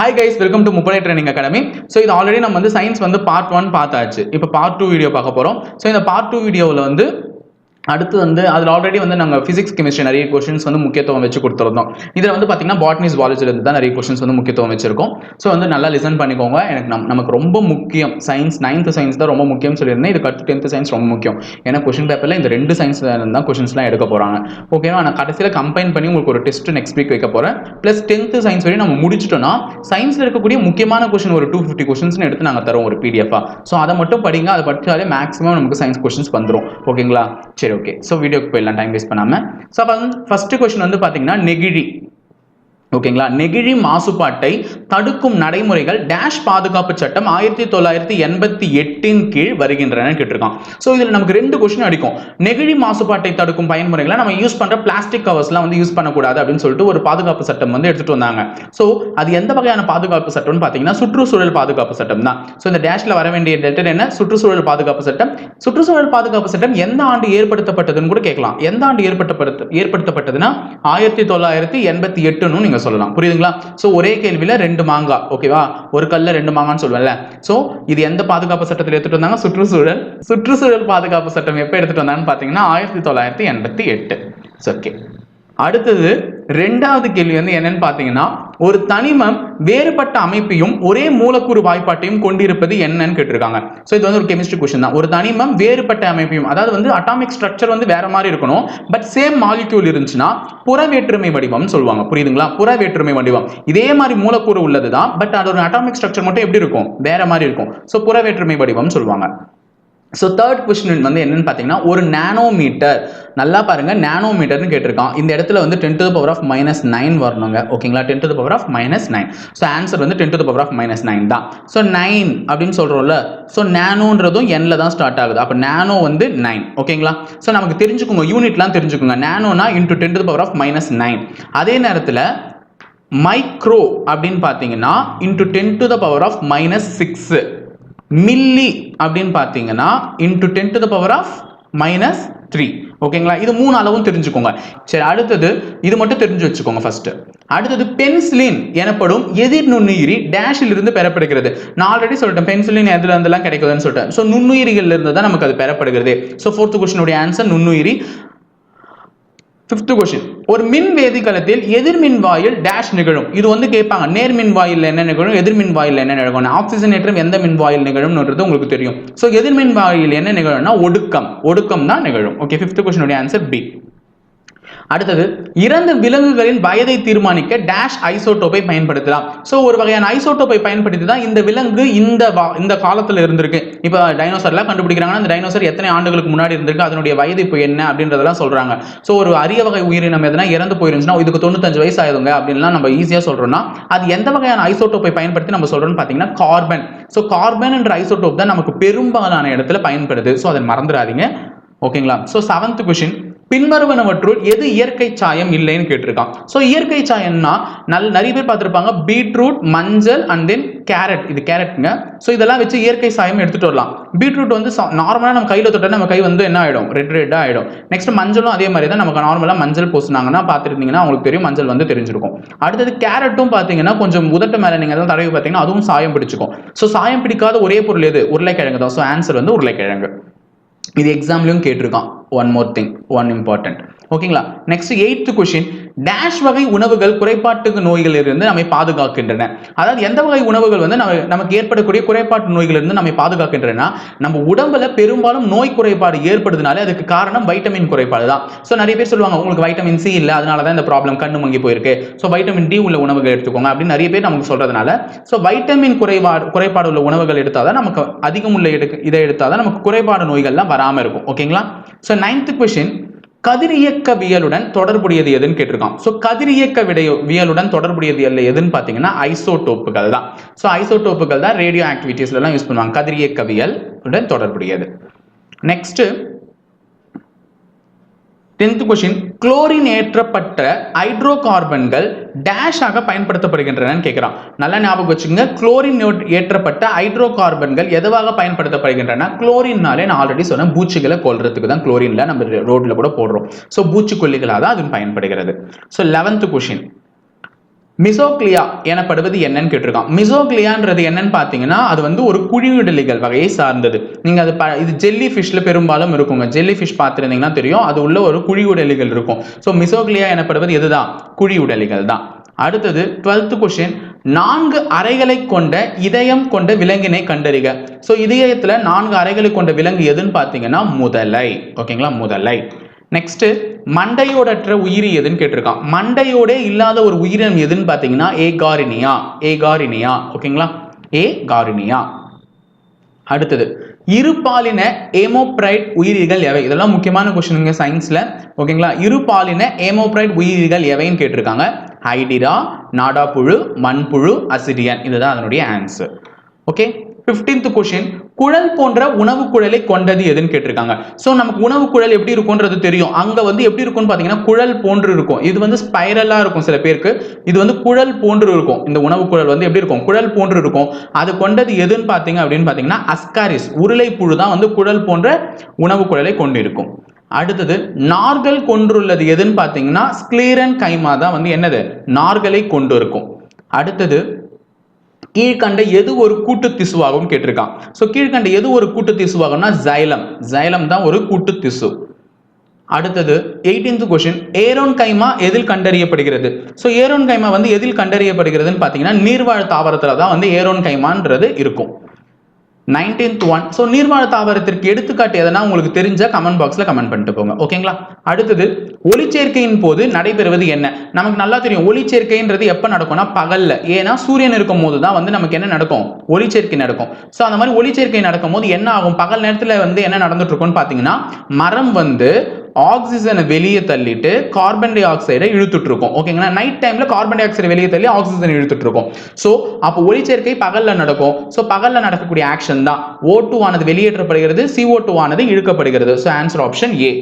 Hi guys, welcome to முப்படை training academy. So இது already நம்ம வந்து சயின்ஸ் வந்து பார்ட் 1 பார்த்தாச்சு. இப்போ பார்ட் 2 வீடியோ பார்க்க போகிறோம். ஸோ இந்த பார்ட் 2 வீடியோவில் வந்து அடுத்து வந்து அதில் ஆல்ரெடி வந்து நாங்கள் ஃபிசிக்ஸ் கெமிஸ்ட்ரி நிறைய கொஸ்டின்ஸ் வந்து முக்கியத்துவம் வச்சு கொடுத்துருந்தோம். இதில் வந்து பார்த்தீங்கன்னா பாட்னி ஜுவாலஜிலேருந்து தான் நிறைய கொஸ்டின்ஸ் வந்து முக்கியத்துவம் வச்சிருக்கோம். ஸோ வந்து நல்லா லிசன் பண்ணிக்கோங்க. நமக்கு ரொம்ப முக்கியம் சயின்ஸ், 9th சயின்ஸ் தான் ரொம்ப முக்கியம் சொல்லியிருந்தேன். இதுக்கு அடுத்து 10th சயின்ஸ் ரொம்ப முக்கியம். ஏன்னா கொஸ்டின் பேப்பரில் இந்த 2 சயின்ஸ் தான் கொஸ்டின்ஸ்லாம் எடுக்க போகிறாங்க. ஓகேவா? நான் கடைசியில் கம்பைன் பண்ணி உங்களுக்கு ஒரு டெஸ்ட் நெக்ஸ்ட் வீக் வைக்க போகிறேன். ப்ளஸ் 10th சயின்ஸ் வரையும் நம்ம முடிச்சிட்டோம்னா சயின்ஸில் இருக்கக்கூடிய முக்கியமான கொஸ்டின் ஒரு 250 கொஸ்டின்ஸ் எடுத்து நாங்கள் தரோம் ஒரு பிடிஎஃபாக. ஸோ அதை மட்டும் படிங்க. அதை படித்தாலே மேக்ஸிமம் நமக்கு சயின்ஸ் கொஸ்டின்ஸ் வந்துடும். ஓகேங்களா? சரி, ஓகே. ஸோ வீடியோக்கு போயிடலாம் டைம் வேஸ்ட் பண்ணாம. ஸோ அப்போ ஃபர்ஸ்ட் கொஸ்டின் வந்து பார்த்தீங்கன்னா நெகிழி. ஓகேங்களா? நெகிழி மாசுபாட்டை தடுக்கும் நடைமுறைகள் டேஷ் பாதுகாப்பு சட்டம் 1988 கீழ் வருகின்றன கேட்டிருக்கான். ஸோ இதில் நமக்கு 2 கொஸ்டின் அடிக்கும். நெகிழி மாசுபாட்டை தடுக்கும் பயன்முறைகளை நம்ம யூஸ் பண்ற பிளாஸ்டிக் கவர்ஸ்லாம் வந்து யூஸ் பண்ணக்கூடாது அப்படின்னு சொல்லிட்டு ஒரு பாதுகாப்பு சட்டம் வந்து எடுத்துட்டு வந்தாங்க. ஸோ அது எந்த வகையான பாதுகாப்பு சட்டம்னு பார்த்தீங்கன்னா சுற்றுச்சூழல் பாதுகாப்பு சட்டம் தான். ஸோ இந்த டேஷ்ல வர வேண்டிய லெட்டர் என்ன? சுற்றுச்சூழல் பாதுகாப்பு சட்டம். சுற்றுச்சூழல் பாதுகாப்பு சட்டம் எந்த ஆண்டு ஏற்படுத்தப்பட்டதுன்னு கூட கேட்கலாம். எந்த ஆண்டு ஏற்படுத்தப்பட்டதுன்னா 1988 நீங்க சொல்லலாம். புரியுதுங்களா? சோ ஒரே கேள்வியில 2 மாங்கா. ஓகேவா? ஒரு கல்ல 2 மாங்கான்னு சொல்லுவேன்ல. சோ இது எந்த பாதுகாப்பு சட்டத்தில் எடுத்துட்டு வந்தாங்க? சுற்றுச்சூழல் பாதுகாப்பு சட்டம் எப்ப எடுத்துட்டு வந்தாங்கன்னு பாத்தீங்கன்னா 1988. ஓகே. அடுத்தது 2வது கேள்வி வந்து என்னன்னு பாத்தீங்கன்னா ஒரு தனிமம் வேறுபட்ட அமைப்பையும் ஒரே மூலக்கூறு வாய்ப்பாட்டையும் கொண்டிருப்பது என்னன்னு கேட்டிருக்காங்க. சோ இது வந்து ஒரு கெமிஸ்ட்ரி क्वेश्चन தான். ஒரு தனிமம் வேறுபட்ட அமைப்பையும், அதாவது வந்து அட்டாமிக் ஸ்ட்ரக்சர் வந்து வேற மாதிரி இருக்கணும், பட் சேம் மாலிக்யூல் இருந்துச்சுன்னா புற வேற்றுமை வடிவம் சொல்லுவாங்க. புரியுதுங்களா? புற வேற்றுமை வடிவம் இதே மாதிரி மூலக்கூறு உள்ளதுதான், பட் அதோட அட்டாமிக் ஸ்ட்ரக்சர் மட்டும் எப்படி இருக்கும்? வேற மாதிரி இருக்கும். சோ புற வேற்றுமை வடிவம் சொல்லுவாங்க. ஸோ தேர்ட் கொஸ்டின் வந்து என்னன்னு பார்த்தீங்கன்னா ஒரு நானோமீட்டர். நல்லா பாருங்க, நானோமீட்டர்னு கேட்டிருக்கான். இந்த இடத்துல வந்து 10⁻⁻9 வரணுங்க. ஓகேங்களா? 10⁻⁻9. ஸோ ஆன்சர் வந்து 10⁻⁻9 தான். ஸோ 9 அப்படின்னு சொல்றோம்ல. ஸோ நானோன்றதும் என்ல தான் ஸ்டார்ட் ஆகுது. அப்போ நானோ வந்து 9. ஓகேங்களா? ஸோ நமக்கு தெரிஞ்சுக்கோங்க, யூனிட்லாம் தெரிஞ்சுக்கோங்க. நானோனா இன்டூ 10⁻⁻9. அதே நேரத்தில் மைக்ரோ அப்படின்னு பார்த்தீங்கன்னா இன்டூ 10⁻⁻6. மில்லி அப்படின்னு பார்த்தீங்கன்னா இன்டூ 10⁻⁻3. ஓகேங்களா? இது 3 அளவும் தெரிஞ்சுக்கோங்க. சரி, அடுத்தது இது மட்டும் தெரிஞ்சு வச்சுக்கோங்க ஃபர்ஸ்ட். அடுத்தது பென்சிலின் எனப்படும் எதிர் நுண்ணுயிரி டேஷில் இருந்து பெறப்படுகிறது. நான் ஆல்ரெடி சொல்லிட்டேன் பென்சிலின் எதுல இருந்தெல்லாம் கிடைக்குதுன்னு சொல்லிட்டேன். ஸோ நுண்ணுயிரிகள் இருந்து தான் நமக்கு அது பெறப்படுகிறது. ஸோ 4th கொஸ்டினுடைய ஆன்சர் நுண்ணுயிரி. 5th கொஸ்டின் ஒரு மின் வேதிக்கலத்தில் எதிர்மின் வாயில் டேஷ் நிகழும். இது வந்து கேட்பாங்க. நேர் மின் வாயில் என்ன நிகழும், எதிர்மின் வாயில் என்ன நிகழும். ஆக்சிஜனேற்றம் எந்த மின் வாயில் நிகழும்ன்றது உங்களுக்கு தெரியும். சோ எதிர்மின் வாயில் என்ன நிகழும்னா ஒடுக்கம் தான் நிகழும். ஓகே, 5th கொஸ்டினுடைய ஆன்சர் பி. அடுத்தது இறந்த விலங்குகளின் வயதை தீர்மானிக்க டேஷ் ஐசோடோப்பை பயன்படுத்தலாம். சோ ஒரு வகையான ஐசோடோப்பை பயன்படுத்தி தான் இந்த விலங்கு இந்த காலத்துல இருந்திருக்கு. இப்போ டைனோசர்லாம் கண்டுபிடிக்கிறாங்கன்னா அந்த டைனோசர் எத்தனை ஆண்டுகளுக்கு முன்னாடி இருந்திருக்கு, அதனுடைய வயது இப்போ என்ன அப்படின்றதெல்லாம் சொல்றாங்க. சோ ஒரு அரிய வகை உயிரினம் எதனா இறந்து போயிருந்துச்சுன்னா இதுக்கு 95 வயசு ஆயுதுங்க அப்படின்லாம் நம்ம ஈஸியா சொல்றோம்னா அது எந்த வகையான ஐசோடோப்பை பயன்படுத்தி நம்ம சொல்றோம்னு பாத்தீங்கன்னா கார்பன். சோ கார்பன் என்ற ஐசோடோப் தான் நமக்கு பெரும்பாலான இடத்துல பயன்படுது. சோ அதை மறந்துடாதீங்க. ஓகேங்களா? சோ 7th கொஸ்டின் பின்வருவனவற்றுள் எது இயற்கை சாயம் இல்லைன்னு கேட்டிருக்கான். சோ இயற்கை சாயம்னா நிறைய பேர் பார்த்திருப்பாங்க பீட்ரூட், மஞ்சள் அண்ட் தென் கேரட். இது கேரட்ங்க. சோ இதெல்லாம் வச்சு இயற்கை சாயம் எடுத்துட்டு வரலாம். பீட்ரூட் வந்து நார்மலா நம்ம கையில தொட்டா நம்ம கை வந்து என்ன ஆயிடும்? ரெட்டா ஆயிடும். நெக்ஸ்ட் மஞ்சளும் அதே மாதிரி தான். நமக்கு நார்மலா மஞ்சள் பூசினாங்கன்னா பார்த்துருந்தீங்கன்னா உங்களுக்கு தெரியும், மஞ்சள் வந்து தெரிஞ்சிருக்கும். அடுத்தது கேரட்டும் பார்த்தீங்கன்னா கொஞ்சம் உதட்டு மேல நீங்க எதாவது தடவி பார்த்தீங்கன்னா அதுவும் சாயம் பிடிச்சிக்கும். சோ சாயம் பிடிக்காத ஒரே பொருள் எது? உருளைக்கிழங்கு தான். சோ ஆன்சர் வந்து உருளைக்கிழங்கு. இது எக்ஸாம்லயும் கேட்டிருக்கான். One more thing, one important. ஓகேங்களா? நெக்ஸ்ட் 8th கொஸ்டின் டேஷ் வகை உணவுகள் குறைபாட்டு நோய்கள் இருந்து நம்மை பாதுகாக்கின்றன. அதாவது எந்த வகை உணவுகள் வந்து நமக்கு ஏற்படக்கூடிய குறைபாட்டு நோய்கள் இருந்து நம்மை பாதுகாக்கின்றன? நம்ம உடம்புல பெரும்பாலும் நோய் குறைபாடு ஏற்படுதுனாலே அதுக்கு காரணம் வைட்டமின் குறைபாடு தான். ஸோ நிறைய பேர் சொல்லுவாங்க உங்களுக்கு வைட்டமின் சி இல்லை, அதனால தான் இந்த ப்ராப்ளம், கண்ணு மங்கி போயிருக்கு. ஸோ வைட்டமின் டி உள்ள உணவுகள் எடுத்துக்கோங்க அப்படின்னு நிறைய பேர் நமக்கு சொல்றதுனால ஸோ வைட்டமின் குறைபாடு உள்ள உணவுகள் எடுத்தாதான் நமக்கு அதிகம் உள்ள இதை எடுத்தாதான் நமக்கு குறைபாடு நோய்கள்லாம் வராம இருக்கும். ஓகேங்களா? ஸோ 9th கொஸ்டின் கதிரியக்கவியலுடன் தொடர்புடையது எதுன்னு கேட்டிருக்கான். சோ கதிரியக்கவியலுடன் தொடர்புடையது எதுன்னு பாத்தீங்கன்னா ஐசோடோப்புகள் தான். சோ ஐசோடோப்புகள் தான் ரேடியோ ஆக்டிவிட்டீஸ்ல எல்லாம் யூஸ் பண்ணுவாங்க. கதிரியக்கவியல் உடன் தொடர்புடையது. நெக்ஸ்ட் 10th கொஸ்டின் குளோரின் ஏற்றப்பட்ட ஹைட்ரோ கார்பன்கள் டேஷாக பயன்படுத்தப்படுகின்றன கேட்கிறான். நல்லா ஞாபகம் வச்சுக்கோங்க. குளோரின் ஏற்றப்பட்ட ஹைட்ரோ கார்பன்கள் எதுவாக பயன்படுத்தப்படுகின்றன? குளோரின்னாலே நான் ஆல்ரெடி சொன்னேன், பூச்சிகளை கொல்றதுக்கு தான் குளோரின்ல நம்ம ரோட்ல கூட போடுறோம். சோ பூச்சிக்கொல்லிகளாக தான் அது பயன்படுகிறது. சோ 11th கொஸ்டின் மிசோக்லியா எனப்படுவது என்னன்னு கேட்டிருக்கான். மிசோக்லியான்றது என்னன்னு பார்த்தீங்கன்னா அது வந்து ஒரு குழியுடலிகள் வகையை சார்ந்தது. நீங்க அது இது ஜெல்லி ஃபிஷ்ல பெரும்பாலும் இருக்குங்க. ஜெல்லி ஃபிஷ் பார்த்துருந்தீங்கன்னா தெரியும், அது உள்ள ஒரு குழியுடலிகள் இருக்கும். ஸோ மிசோக்லியா எனப்படுவது எதுதான்? குழியுடலிகள் தான். அடுத்தது 12th கொஸ்டின், 4 அறைகளை கொண்ட இதயம் கொண்ட விலங்கினை கண்டறிக. ஸோ இதயத்துல 4 அறைகளை கொண்ட விலங்கு எதுன்னு பார்த்தீங்கன்னா முதலை. ஓகேங்களா, முதலை. நெக்ஸ்ட், மண்டையோடற்ற உயிரி எதுன்னு கேட்டிருக்கான். மண்டையோட இல்லாத ஒரு உயிரினம் எதுன்னு பார்த்தீங்கன்னா ஏகாரினியா. ஏகாரினியா. ஓகேங்களா, ஏகாரினியா. அடுத்தது, இருபாலின ஏமோப்ரைட் உயிரிகள் எவை? இதெல்லாம் முக்கியமான கொஸ்டின்ங்க சயின்ஸ்ல. ஓகேங்களா, இருபாலின ஏமோப்ரைட் உயிரிகள் எவைன்னு கேட்டிருக்காங்க. ஹைடிரா, நாடாப்புழு, மண்புழு, அசிடியன். இதுதான் அதனுடைய ஆன்சர். ஓகே. 15th கொஸ்டின், குழல் போன்ற உணவு குழலை கொண்டது எதுன்னு கேட்டிருக்காங்க. ஸோ நமக்கு உணவு குழல் எப்படி இருக்கும்ன்றது தெரியும். அங்க வந்து எப்படி இருக்கும்னு பார்த்தீங்கன்னா குழல் போன்று இருக்கும். இது வந்து ஸ்பைரலா இருக்கும் சில பேருக்கு, இது வந்து குழல் போன்று இருக்கும். இந்த உணவு குழல் வந்து எப்படி இருக்கும்? குழல் போன்று இருக்கும். அது கொண்டது எதுன்னு பார்த்தீங்க அப்படின்னு பார்த்தீங்கன்னா அஸ்காரிஸ், உருளை புழு தான் வந்து குழல் போன்ற உணவு குழலை கொண்டிருக்கும். அடுத்தது, நார்கள் கொண்டுள்ளது எதுன்னு பார்த்தீங்கன்னா ஸ்க்ளீரன் கைமா தான் வந்து என்னது? நார்களை கொண்டு இருக்கும். அடுத்தது, கீழ்கண்ட எது ஒரு கூட்டு திசுவாகும் கேட்டிருக்கான். ஸோ கீழ்கண்ட எது ஒரு கூட்டு திசுவாகும்னா ஜைலம். ஜைலம் தான் ஒரு கூட்டு திசு. அடுத்தது 18th கொஸ்டின், ஏரோன் கைமா எதில் கண்டறியப்படுகிறது? ஸோ ஏரோன் கைமா வந்து எதில் கண்டறியப்படுகிறதுன்னு பார்த்தீங்கன்னா நீர்வாழ் தாவரத்தில் தான் வந்து ஏரோன் கைமான்றது இருக்கும். 19th ஒன், ஸோ நீர்வாழ் தாவரத்திற்கு எடுத்துக்காட்டு எதனா உங்களுக்கு தெரிஞ்ச கமெண்ட் பாக்ஸ்ல கமெண்ட் பண்ணிட்டு போங்க. ஓகேங்களா. அடுத்தது, ஒளிச்சேர்க்கையின் போது நடைபெறுவது என்ன? நமக்கு நல்லா தெரியும் ஒளிச்சேர்க்கைன்றது எப்ப நடக்கும்னா பகல்ல. ஏன்னா சூரியன் இருக்கும் போது தான் வந்து நமக்கு என்ன நடக்கும்? ஒளிச்சேர்க்கை நடக்கும். ஸோ அந்த மாதிரி ஒளிச்சேர்க்கை நடக்கும் போது என்ன ஆகும்? பகல் நேரத்தில் வந்து என்ன நடந்துட்டு இருக்கும்னு பார்த்தீங்கன்னா மரம் வந்து ஆக்சிஜனை வெளியே தள்ளிட்டு கார்பன் டை ஆக்சைடை இழுத்துட்டு இருக்கும். ஓகேங்களா, நைட் டைம்ல கார்பன் டை ஆக்சைடை வெளியே தள்ளி ஆக்சிஜன் இழுத்துட்டு இருக்கும். ஸோ அப்போ ஒளிச்சேர்க்கை பகல்ல நடக்கும். ஸோ பகல்ல நடக்கக்கூடிய ஆக்ஷன் தான் O2 ஆனது வெளியேற்றப்படுகிறது, CO2 ஆனது இழுக்கப்படுகிறது. So answer option A.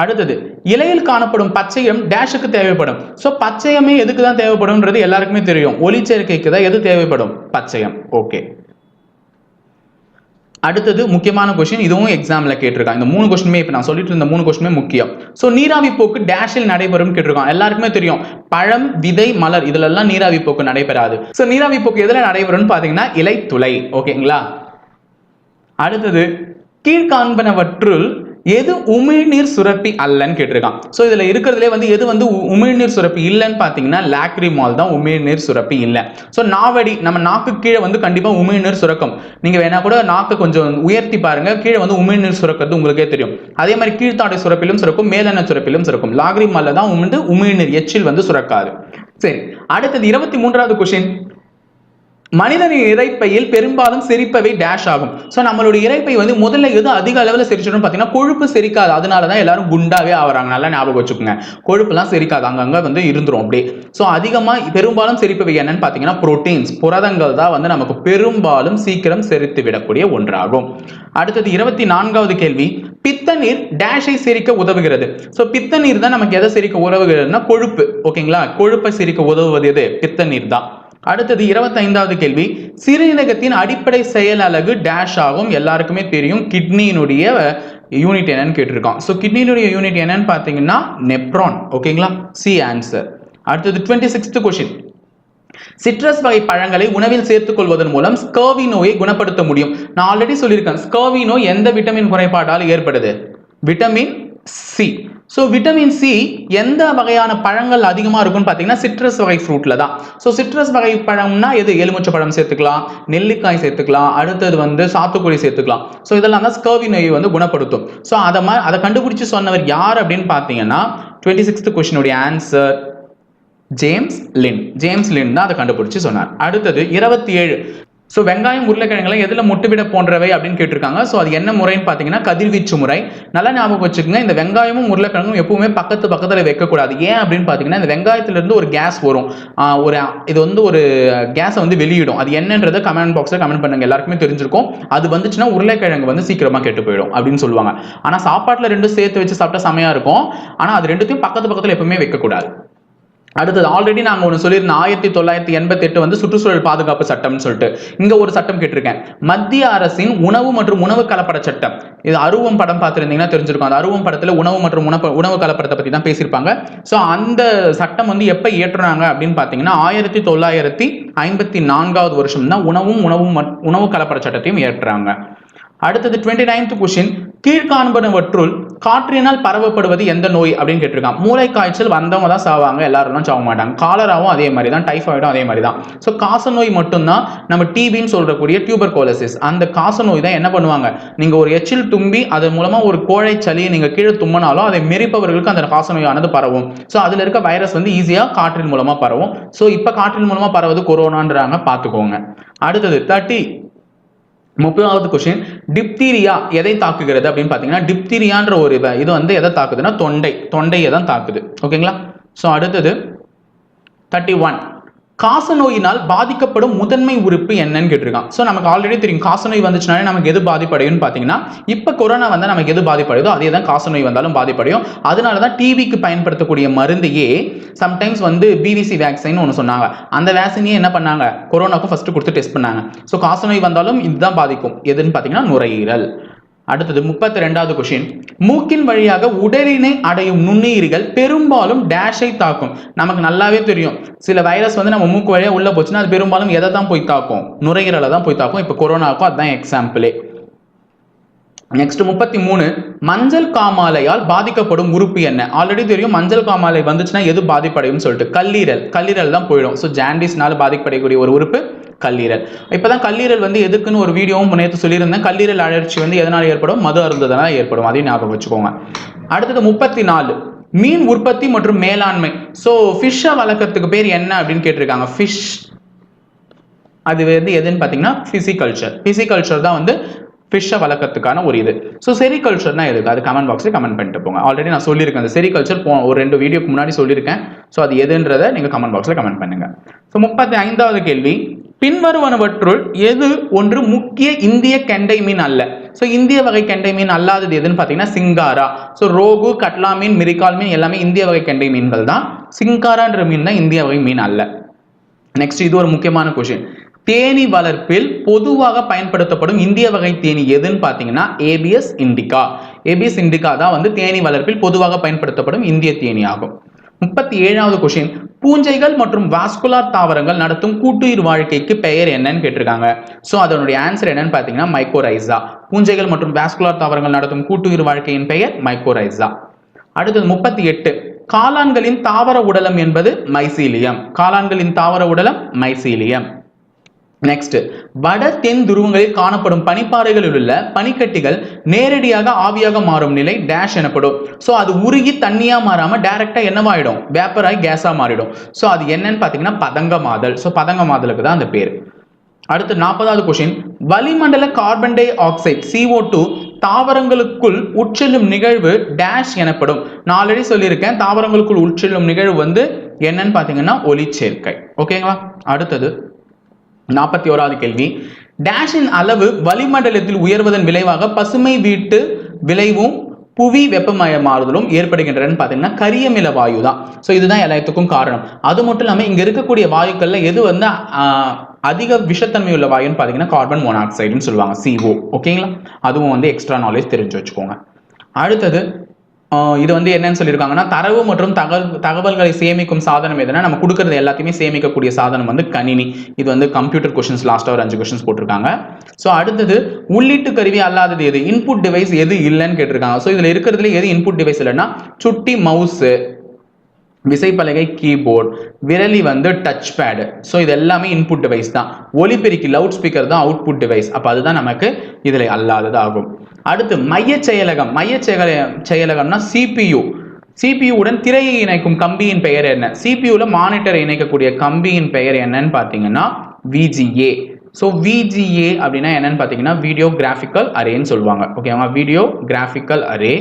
அடுத்தது, இலையில் காணப்படும் பச்சையம் டேஷுக்கு தேவைப்படும். ஸோ பச்சையமே எதுக்கு தான் தேவைப்படும்ன்றது எல்லாருக்குமே தெரியும். ஒளிச்சேர்க்கைக்கு தான் எது தேவைப்படும்? பச்சையம். ஓகே. அடுத்தது முக்கியமான கொஸ்டின், இதுவும் எக்ஸாம்ல கேட்டிருக்காங்க. இந்த 3 கொஸ்டினுமே இப்போ நான் சொல்லிட்டு இருந்த 3 கொஸ்டினுமே முக்கியம். ஸோ நீராவி போக்கு டேஷில் நடைபெறும் கேட்டிருக்காங்க. எல்லாருக்குமே தெரியும் பழம், விதை, மலர் இதுலெல்லாம் நீராவி போக்கு நடைபெறாது. ஸோ நீராவி போக்கு எதில் நடைபெறும்னு பார்த்தீங்கன்னா இலை, துளை. ஓகேங்களா. அடுத்தது, கீழ்காண்பனவற்றுள் எது உமிழ்நீர் சுரப்பி அல்லன்னு கேட்டிருக்கான். ஸோ இதுல இருக்கிறதுலே வந்து எது வந்து உமிழ்நீர் சுரப்பி இல்லைன்னு பார்த்தீங்கன்னா லாக்ரிமால் தான் உமிழ்நீர் சுரப்பி இல்லை. ஸோ நாவடி, நம்ம நாக்கு கீழே வந்து கண்டிப்பா உமிழ்நீர் சுரக்கும். நீங்க வேணா கூட நாக்கு கொஞ்சம் உயர்த்தி பாருங்க, கீழே வந்து உமிழ்நீர் சுரக்கிறது உங்களுக்கே தெரியும். அதே மாதிரி கீழ்த்தாடை சுரப்பிலும் சுரக்கும், மேலெண்ண சுரப்பிலும் சுரக்கும். லாக்ரிமால்ல தான் வந்து உமிழ்நீர் எச்சில் வந்து சுரக்காது. சரி, அடுத்தது 23வது கொஸ்டின், மனிதனின் இறைப்பையில் பெரும்பாலும் செரிப்பவை டேஷ் ஆகும். ஸோ நம்மளுடைய இறைப்பை வந்து முதல்ல எது அதிக அளவில் செரிச்சிடும் பார்த்தீங்கன்னா கொழுப்பு செரிக்காது. அதனால தான் எல்லாரும் குண்டாவே ஆகிறாங்க. நல்லா ஞாபகம் வச்சுக்கோங்க, கொழுப்புலாம் செரிக்காது, அங்கங்கே வந்து இருந்துரும் அப்படியே. ஸோ அதிகமாக பெரும்பாலும் செரிப்பவை என்னன்னு பார்த்தீங்கன்னா புரோட்டீன்ஸ், புரதங்கள் தான் வந்து நமக்கு பெரும்பாலும் சீக்கிரம் செரித்து விடக்கூடிய ஒன்றாகும். அடுத்தது 24வது கேள்வி, பித்த நீர் டேஷை செரிக்க உதவுகிறது. ஸோ பித்த நீர் தான் நமக்கு எதை செரிக்க உதவுகிறதுனா கொழுப்பு. ஓகேங்களா, கொழுப்பை செரிக்க உதவுவது எது? பித்த நீர் தான். அடுத்தது 25வது கேள்வி, சிறுநீரகத்தின் அடிப்படை செயல் அலகு டேஷ் ஆகும். எல்லாருக்குமே தெரியும் கிட்னியினுடைய யூனிட் என்னன்னு கேட்டிருக்கோம். ஸோ கிட்னியினுடைய யூனிட் என்னன்னு பார்த்தீங்கன்னா நெப்ரான். ஓகேங்களா, சி ஆன்சர். அடுத்தது 26th கொஸ்டின், சிட்ரஸ் வகை பழங்களை உணவில் சேர்த்துக் கொள்வதன் மூலம் ஸ்கர்வி நோயை குணப்படுத்த முடியும். நான் ஆல்ரெடி சொல்லியிருக்கேன், ஸ்கர்வி நோய் எந்த விட்டமின் குறைபாட்டால் ஏற்படுது? Vitamin C. So vitamin C எந்த வகையான பழங்கள் அதிகமாக இருக்கும்னு பார்த்தீங்கன்னா சிட்ரஸ் வகை ஃப்ரூட்ல தான். ஸோ சிட்ரஸ் வகை பழம்னா எது? எலுமிச்சை பழம் சேர்த்துக்கலாம், நெல்லிக்காய் சேர்த்துக்கலாம், அடுத்தது வந்து சாத்துக்குடி சேர்த்துக்கலாம். ஸோ இதெல்லாம் தான் ஸ்கர்வி நோயை வந்து குணப்படுத்தும். ஸோ அதை கண்டுபிடிச்சு சொன்னவர் யார் அப்படின்னு பார்த்தீங்கன்னா 26th கொஸ்டினுடைய ஆன்சர் ஜேம்ஸ் லின். ஜேம்ஸ் லின் தான் அதை கண்டுபிடிச்சு சொன்னார். அடுத்தது 27, ஸோ வெங்காயம், உருளைக்கிழங்குகளை எதில் முட்டுவிட போன்றவை அப்படின்னு கேட்டிருக்காங்க. ஸோ அது என்ன முறைன்னு பார்த்தீங்கன்னா கதிர்வீச்சு முறை. நல்லா ஞாபகம் வச்சுக்கோங்க, இந்த வெங்காயமும் உருளைக்கிழங்கும் எப்பவுமே பக்கத்தில் வைக்கக்கூடாது. ஏன் அப்படின்னு பார்த்தீங்கன்னா இந்த வெங்காயத்திலிருந்து ஒரு கேஸ் வரும், இது வந்து ஒரு கேஸை வந்து வெளியிடும். அது என்னன்றதை கமெண்ட் பாக்ஸில் கமெண்ட் பண்ணுங்க, எல்லாருக்குமே தெரிஞ்சிருக்கும். அது வந்துச்சுன்னா உருளைக்கிழங்கு வந்து சீக்கிரமாக கெட்டு போயிடும் அப்படின்னு சொல்லுவாங்க. ஆனால் சாப்பாட்டில் ரெண்டும் சேர்த்து வச்சு சாப்பிட்டா செமையாக இருக்கும். ஆனால் அது ரெண்டுத்தையும் பக்கத்தில் எப்பவுமே வைக்கக்கூடாது. அடுத்தது ஆல்ரெடி நாங்கள் ஒன்று சொல்லியிருந்தோம் 1988 வந்து சுற்றுச்சூழல் பாதுகாப்பு சட்டம்னு சொல்லிட்டு இங்கே ஒரு சட்டம் கேட்டிருக்கேன். மத்திய அரசின் உணவு மற்றும் உணவு கலப்பட சட்டம். இது அருவம் படம் பார்த்துருந்தீங்கன்னா தெரிஞ்சிருக்கும். அந்த அருவம் படத்தில் உணவு மற்றும் உணவு கலப்படத்தை பற்றி தான் பேசியிருப்பாங்க. ஸோ அந்த சட்டம் வந்து எப்போ இயற்றுனாங்க அப்படின்னு பார்த்தீங்கன்னா 1954வது வருஷம் தான் உணவு கலப்பட சட்டத்தையும் இயற்றுறாங்க. அடுத்தது 29th கொஸ்டின், கீழ்காண்பனவற்றுள் காற்றினால் பரவப்படுவது எந்த நோய் அப்படின்னு கேட்டிருக்காங்க. மூளை காய்ச்சல் வந்தவங்க தான் சாவாங்க, எல்லாரும் சாக மாட்டாங்க. காலராவும் அதே மாதிரி தான், டைஃபாய்டும் அதே மாதிரி தான். ஸோ காச நோய் மட்டும்தான் நம்ம டிபின்னு சொல்றக்கூடிய டியூபர்குலோசிஸ். அந்த காச நோய் தான் என்ன பண்ணுவாங்க, நீங்க ஒரு எச்சில் தும்பி அதன் மூலமா ஒரு கோழை சளியை நீங்க கீழே தும்பினாலும் அதை மெரிப்பவர்களுக்கு அந்த காச நோயானது பரவும். ஸோ அதுல இருக்க வைரஸ் வந்து ஈஸியா காற்றின் மூலமா பரவும். ஸோ இப்ப காற்றின் மூலமா பரவது கொரோனான்றாங்க, பார்த்துக்கோங்க. அடுத்தது 30வது கொஸ்டின், டிப்தீரியா எதை தாக்குகிறது அப்படின்னு பார்த்தீங்கன்னா டிப்தீரியான்ற ஒரு இது வந்து எதை தாக்குதுன்னா தொண்டையை தான் தாக்குது. ஓகேங்களா. ஸோ அடுத்தது 31, காசநோயினால் பாதிக்கப்படும் முதன்மை உறுப்பு என்னன்னு கேட்டிருக்கான். ஸோ நமக்கு ஆல்ரெடி தெரியும் காசநோய் வந்துச்சுனாலே நமக்கு எது பாதிப்படையும் பார்த்தீங்கன்னா இப்போ கொரோனா வந்தால் நமக்கு எது பாதிப்படையுதோ அதே தான் காசநோய் வந்தாலும் பாதிப்படையும். அதனால தான் டிவிக்கு பயன்படுத்தக்கூடிய மருந்தையே சம்டைம்ஸ் வந்து பிவிசி வேக்சின் ஒன்று சொன்னாங்க. அந்த வேக்சினையே என்ன பண்ணாங்க, கொரோனாக்கும் ஃபர்ஸ்ட் கொடுத்து டெஸ்ட் பண்ணாங்க. ஸோ காசநோய் வந்தாலும் இதுதான் பாதிக்கும். எதுன்னு பார்த்தீங்கன்னா நுரையீரல். அடுத்தது 32வது கொஸ்டின், மூக்கின் வழியாக உடலினை அடையும் நுண்ணுயிரிகள் பெரும்பாலும் டேஷை தாக்கும். நமக்கு நல்லாவே தெரியும் சில வைரஸ் வந்து நம்ம மூக்கு வழியாக உள்ள போச்சுன்னா அது பெரும்பாலும் எதை தான் போய் தாக்கும், நுரையீரலை தான் போய் தாக்கும். இப்போ கொரோனாவுக்கும் அதுதான் எக்ஸாம்பிளே. நெக்ஸ்ட் 33, மஞ்சள் காமாலையால் பாதிக்கப்படும் உறுப்பு என்ன. ஆல்ரெடி தெரியும் மஞ்சள் காமாலை வந்துச்சுன்னா எது பாதிப்படையும் சொல்லிட்டு கல்லீரல் தான் போயிடும். ஸோ ஜாண்டிஸ்னால பாதிக்கப்படக்கூடிய ஒரு உறுப்பு கல்லீரல். இப்பதான் கல்லீரல் வந்து எதுக்குன்னு ஒரு வீடியோவும் நேற்று சொல்லியிருந்தேன். கல்லீரல் அழற்சி வந்து எதனால் ஏற்படும், மது அருந்ததனால ஏற்படும். அதையும் ஞாபகம் வச்சுக்கோங்க. அடுத்தது 34, மீன் உற்பத்தி மற்றும் மேலாண்மை. ஸோ ஃபிஷ்ஷை வளர்க்கறதுக்கு பேர் என்ன அப்படின்னு கேட்டிருக்காங்க. ஃபிஷ் அது வந்து எதுன்னு பார்த்தீங்கன்னா பிசிகல்ச்சர் தான் வந்து ஃபிஷ்ஷை வளர்க்கறதுக்கான ஒரு இது. ஸோ செரிகல்ச்சர்னா எதுக்கு, அது கமெண்ட் பாக்ஸில் கமெண்ட் பண்ணிட்டு போங்க. ஆல்ரெடி நான் சொல்லியிருக்கேன் அந்த செரிகல்ச்சர் ஒரு 2 வீடியோக்கு முன்னாடி சொல்லியிருக்கேன். ஸோ அது எதுன்றதை நீங்கள் கமெண்ட் பாக்ஸில் கமெண்ட் பண்ணுங்க. ஸோ 35வது கேள்வி, பின்வருவனவற்றுள் எது ஒன்று முக்கிய இந்திய கெண்டை மீன் அல்ல. ஸோ இந்திய வகை கெண்டை மீன் அல்லாதது எதுன்னு பார்த்தீங்கன்னா சிங்காரா. ஸோ ரோகு, கட்லா மீன், மிரிகால் மீன் எல்லாமே இந்திய வகை கெண்டை மீன்கள் தான். சிங்காரான்ற மீன் தான் இந்திய வகை மீன் அல்ல. நெக்ஸ்ட் இது ஒரு முக்கியமான கொஸ்டின், தேனி வளர்ப்பில் பொதுவாக பயன்படுத்தப்படும் இந்திய வகை தேனி எதுன்னு பார்த்தீங்கன்னா ஏபிஎஸ் இண்டிகா தான் வந்து தேனி வளர்ப்பில் பொதுவாக பயன்படுத்தப்படும் இந்திய தேனி ஆகும். 37வது கொஸ்டின், பூஞ்சைகள் மற்றும் வாஸ்குலார் தாவரங்கள் நடத்தும் கூட்டுயிர் வாழ்க்கைக்கு பெயர் என்னன்னு கேட்டிருக்காங்க. ஸோ அதனுடைய ஆன்சர் என்னன்னு பார்த்தீங்கன்னா மைக்கோரைசா. பூஞ்சைகள் மற்றும் வாஸ்குலார் தாவரங்கள் நடத்தும் கூட்டுயிர் வாழ்க்கையின் பெயர் மைக்கோரைசா. அடுத்தது 38, காளான்களின் தாவர உடலம் என்பது மைசீலியம். நெக்ஸ்ட், வட தென் துருவங்களில் காணப்படும் பனிப்பாறைகளில் உள்ள பனிக்கட்டிகள் நேரடியாக ஆவியாக மாறும் நிலை டேஷ் எனப்படும். ஸோ அது உருகி தண்ணியா மாறாம டைரக்டா என்னவாயிடும், வேப்பர் ஆகி கேஸா மாறிடும். ஸோ அது என்னன்னு பார்த்தீங்கன்னா பதங்கமாதல். ஸோ பதங்கமாதலுக்கு தான் அந்த பேர். அடுத்து 40வது கொஸ்டின், வளிமண்டல கார்பன் டை ஆக்சைடு CO2 தாவரங்களுக்குள் உட்செல்லும் நிகழ்வு டேஷ் எனப்படும். நான் ஆல்ரெடி சொல்லியிருக்கேன் தாவரங்களுக்குள் உட்செல்லும் நிகழ்வு வந்து என்னன்னு பார்த்தீங்கன்னா ஒளிச்சேர்க்கை. ஓகேங்களா. அடுத்தது 41வது கேள்வி, டேஷின் அளவு வளிமண்டலத்தில் உயர்வதன் விளைவாக பசுமை வீட்டு விளைவும் புவி வெப்பமயமாறுதலும் ஏற்படுகின்றன பார்த்தீங்கன்னா கரியமில வாயு தான். ஸோ இதுதான் எல்லாத்துக்கும் காரணம். அது மட்டும் இல்லாமல் இங்கே இருக்கக்கூடிய வாயுக்கள்ல எது வந்து அதிக விஷத்தன்மை உள்ள வாயுன்னு பார்த்தீங்கன்னா கார்பன் மோனாக்சைடுன்னு சொல்லுவாங்க, CO. ஓகேங்களா. அதுவும் வந்து எக்ஸ்ட்ரா நாலேஜ் தெரிஞ்சு வச்சுக்கோங்க. அடுத்தது இது வந்து என்னன்னு சொல்லியிருக்காங்கன்னா தரவு மற்றும் தகவல்களை சேமிக்கும் சாதனம் எதுனா நம்ம கொடுக்கறது எல்லாத்தையுமே சேமிக்கக்கூடிய சாதனம் வந்து கணினி. இது வந்து கம்ப்யூட்டர் கொஸ்டின்ஸ் லாஸ்ட்டாக ஒரு 5 கொஸ்டின்ஸ் போட்டிருக்காங்க. ஸோ அடுத்தது உள்ளீட்டு கருவி அல்லாதது எது, இன்புட் டிவைஸ் எது இல்லைன்னு கேட்டிருக்காங்க. ஸோ இதில் இருக்கிறதுல எது இன்புட் டிவைஸ் இல்லைன்னா சுட்டி மவுஸு, விசைப்பலகை கீபோர்டு, விரலி வந்து டச் பேடு. ஸோ இது எல்லாமே இன்புட் டிவைஸ் தான். ஒலிபெருக்கி லவுட் ஸ்பீக்கர் தான் அவுட்புட் டிவைஸ். அப்போ அதுதான் நமக்கு இதில் அல்லாதது ஆகும். அடுத்து மைய செயலகம்னா CPU உடன் திரையை இணைக்கும் கம்பியின் பெயர் என்ன. CPUல மானிட்டரை இணைக்கக்கூடிய கம்பியின் பெயர் என்னன்னு பார்த்தீங்கன்னா VGA. ஸோ VGA அப்படின்னா என்னன்னு பார்த்தீங்கன்னா வீடியோ கிராஃபிக்கல் அரேன்னு சொல்லுவாங்க. ஓகேவா, வீடியோ கிராஃபிக்கல் அரே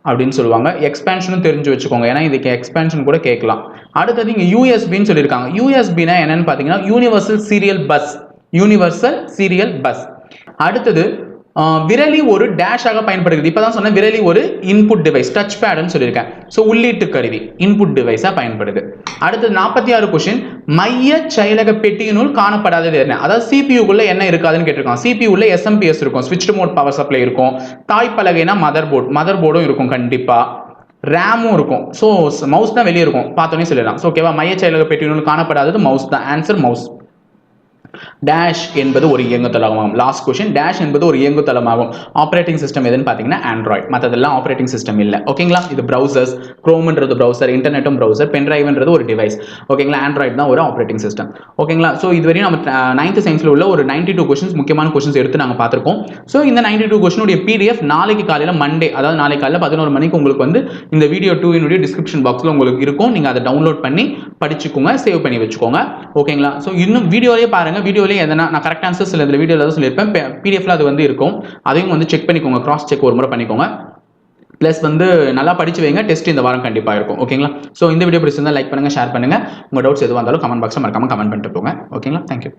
அப்படின்னு சொல்லுவாங்க. எக்ஸ்பேன்ஷனும் தெரிஞ்சு வச்சுக்கோங்க, ஏன்னா இதுக்கு எக்ஸ்பேன்ஷன் கூட கேட்கலாம். அடுத்தது இங்கே USBன்னு சொல்லியிருக்காங்க. USBனா என்னன்னு பார்த்தீங்கன்னா யூனிவர்சல் சீரியல் பஸ். அடுத்தது விரலி ஒரு டேஷாக பயன்படுகிறது. இப்பதான் சொன்ன விரலி ஒரு இன்புட் டிவைஸ், டச் பேட்னு சொல்லியிருக்கேன். ஸோ உள்ளீட்டு கருவி இன்புட் டிவைஸா பயன்படுது. அடுத்தது 46 கொஸ்டின், மைய செயலக பெட்டியினுள் காணப்படாதது என்ன? அதாவது சிபியூக்குள்ள என்ன இருக்காதுன்னு கேட்டிருக்காங்க. சிபியூ உள்ள எஸ்எம்பிஎஸ் இருக்கும், ஸ்விட்ச்டு மோட் பவர் சப்ளை இருக்கும், தாய்ப்பலகைனா மதர் போர்டும் இருக்கும் கண்டிப்பா, ரேமும் இருக்கும். ஸோ மவுஸ் தான் வெளியே இருக்கும், பார்த்தோன்னே சொல்லலாம். ஸோ ஓகேவா, மைய செயலக பெட்டியினுள் காணப்படாதது மவுஸ் தான். Answer mouse. டேஷ் என்பது ஒரு இயங்குதளமாகும். லாஸ்ட் கொஸ்டின், டேஷ் என்பது ஒரு இயங்குதளமாகும். ஆப்ரேட்டிங் சிஸ்டம் எதுன்னு பார்த்தீங்கன்னா ஆண்ட்ராய்ட், மற்றதெல்லாம் ஆப்ரேட்டிங் சிஸ்டம் இல்லை. ஓகேங்களா, இது ப்ரௌசர்ஸ், குரோம்ன்றது ப்ரௌசர், இன்டர்நெட்டும் ப்ரௌசர், பென்ட்ரைவ்ன்றது ஒரு டிவைஸ். ஓகேங்களா, ஆண்ட்ராய்ட் தான் ஒரு ஆப்ரேட்டிங் சிஸ்டம். ஓகேங்களா, ஸோ இதுவரையும் நம்ம 9th சயின்ஸில் உள்ள ஒரு 92 கொஸ்டின்ஸ், முக்கியமான கொஸ்டின்ஸ் எடுத்து நாங்கள் பார்த்துருக்கோம். ஸோ இந்த 92 கொஸ்டினுடைய பிடிஎஃப் நாளைக்கு காலையில் மண்டே, அதாவது நாளைக்கு காலையில் 11 மணிக்கு உங்களுக்கு வந்து இந்த வீடியோ 2 இனுடைய டிஸ்கிரிப்ஷன் பாக்ஸில் உங்களுக்கு இருக்கும். நீங்கள் அதை டவுன்லோட் பண்ணி படிச்சுக்கோங்க, சேவ் பண்ணி வச்சுக்கோங்க. ஓகேங்களா, ஸோ இன்னும் வீடியோலேயே பாருங்க, வீடியோலேயே எதனா நான் கரெக்ட் ஆன்சர்ஸ் இல்லை, இந்த வீடியோவில் தான் சொல்லியிருப்பேன், பிடிஎஃப்ல அது வந்து இருக்கும். அதையும் வந்து செக் பண்ணிக்கோங்க, கிராஸ் செக் ஒரு முறை பண்ணிக்கோங்க. ப்ளஸ் வந்து நல்லா படிச்சு வைங்க, டெஸ்ட் இந்த வாரம் கண்டிப்பாக இருக்கும். ஓகேங்களா, ஸோ இந்த வீடியோ பிடிச்சிருந்தா லைக் பண்ணுங்க, ஷேர் பண்ணுங்க. உங்கள் டவுட்ஸ் எதுவாக இருந்தாலும் கமெண்ட் பாக்ஸில் மறக்காம கமெண்ட் பண்ணிட்டு போங்க. ஓகேங்களா, தேங்க்யூ.